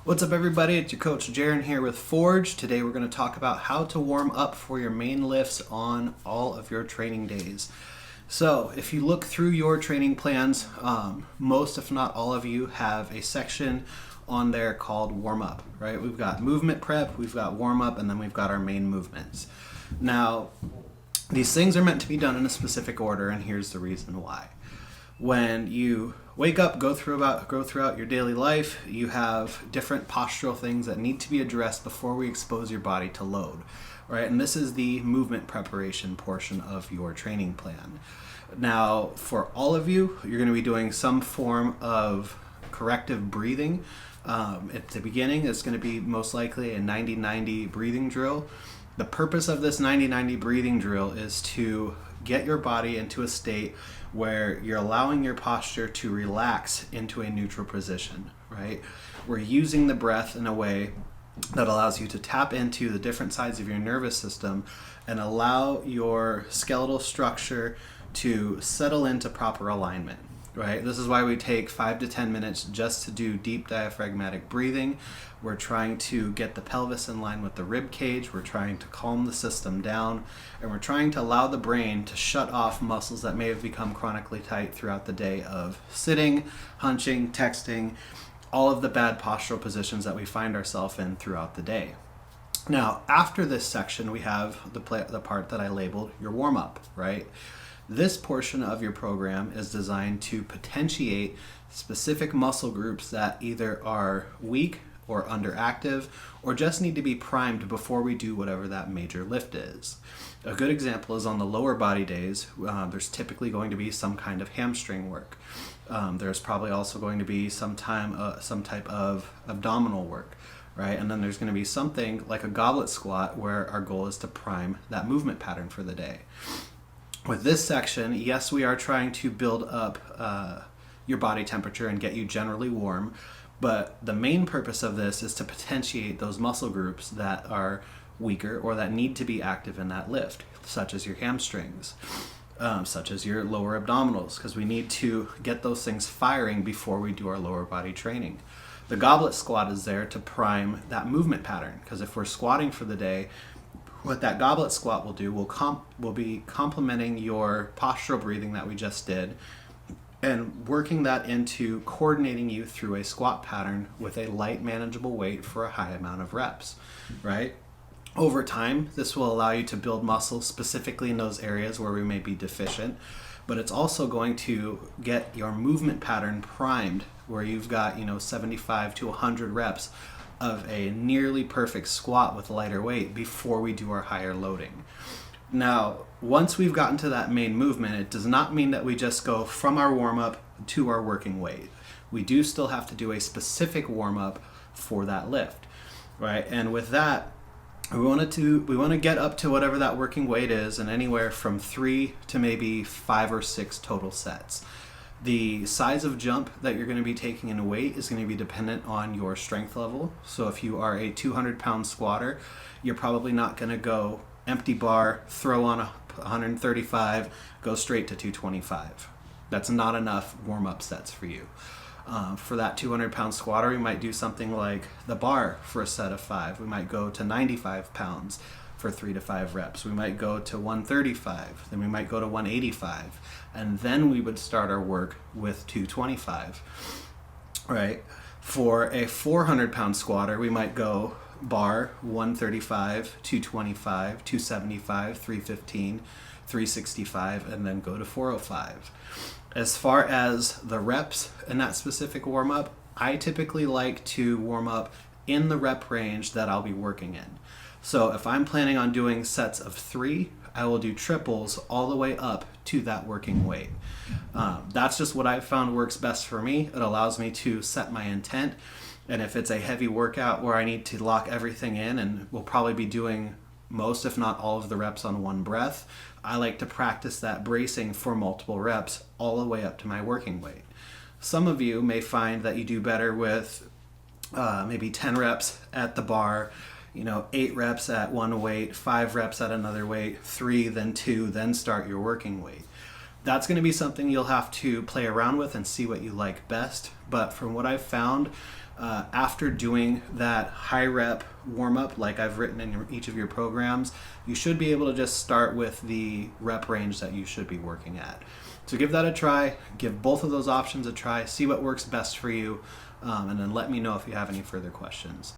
What's up, everybody? It's your coach Jaron here with Forge. Today we're going to talk about how to warm up for your main lifts on all of your training days. So if you look through your training plans, most if not all of you have a section on there called warm up, right? We've got movement prep, we've got warm up, and then we've got our main movements. Now, these things are meant to be done in a specific order, and here's the reason why. When you wake up, go throughout your daily life, you have different postural things that need to be addressed before we expose your body to load, right? And this is the movement preparation portion of your training plan. Now, for all of you, you're going to be doing some form of corrective breathing. At the beginning, it's going to be most likely a 90-90 breathing drill. The purpose of this 90-90 breathing drill is to get your body into a state where you're allowing your posture to relax into a neutral position, right? We're using the breath in a way that allows you to tap into the different sides of your nervous system and allow your skeletal structure to settle into proper alignment, right? This is why we take 5 to 10 minutes just to do deep diaphragmatic breathing. We're trying to get the pelvis in line with the rib cage. We're trying to calm the system down, and we're trying to allow the brain to shut off muscles that may have become chronically tight throughout the day of sitting, hunching, texting, all of the bad postural positions that we find ourselves in throughout the day. Now, after this section, we have the part that I labeled your warm-up, right? This portion of your program is designed to potentiate specific muscle groups that either are weak or underactive or just need to be primed before we do whatever that major lift is. A good example is on the lower body days, there's typically going to be some kind of hamstring work. There's probably also going to be some type of abdominal work, right? And then there's going to be something like a goblet squat where our goal is to prime that movement pattern for the day. With this section, yes, we are trying to build up your body temperature and get you generally warm, but the main purpose of this is to potentiate those muscle groups that are weaker or that need to be active in that lift, such as your hamstrings, such as your lower abdominals, because we need to get those things firing before we do our lower body training. The goblet squat is there to prime that movement pattern, because if we're squatting for the day, what that goblet squat will do will be complementing your postural breathing that we just did and working that into coordinating you through a squat pattern with a light manageable weight for a high amount of reps, right? Over time, this will allow you to build muscle specifically in those areas where we may be deficient, but it's also going to get your movement pattern primed where you've got, 75 to 100 reps of a nearly perfect squat with lighter weight before we do our higher loading. Now, once we've gotten to that main movement, it does not mean that we just go from our warm-up to our working weight. We do still have to do a specific warm-up for that lift, right? And with that, we want to get up to whatever that working weight is, and anywhere from 3 to maybe 5 or 6 total sets. The size of jump that you're going to be taking in weight is going to be dependent on your strength level. So if you are a 200-pound squatter, you're probably not going to go empty bar, throw on 135, go straight to 225. That's not enough warm-up sets for you. For that 200-pound squatter, we might do something like the bar for a set of 5. We might go to 95 pounds for 3 to 5 reps. We might go to 135, then we might go to 185, and then we would start our work with 225, right? For a 400-pound squatter, we might go bar 135, 225, 275, 315, 365, and then go to 405. As far as the reps in that specific warm-up, I typically like to warm up in the rep range that I'll be working in. So if I'm planning on doing sets of 3, I will do triples all the way up to that working weight. That's just what I've found works best for me. It allows me to set my intent. And if it's a heavy workout where I need to lock everything in, and we'll probably be doing most, if not all of the reps on one breath, I like to practice that bracing for multiple reps all the way up to my working weight. Some of you may find that you do better with maybe 10 reps at the bar, 8 reps at one weight, 5 reps at another weight, 3, then 2, then start your working weight. That's going to be something you'll have to play around with and see what you like best. But from what I've found, after doing that high rep warm up, like I've written in each of your programs, you should be able to just start with the rep range that you should be working at. So give that a try, give both of those options a try, see what works best for you, and then let me know if you have any further questions.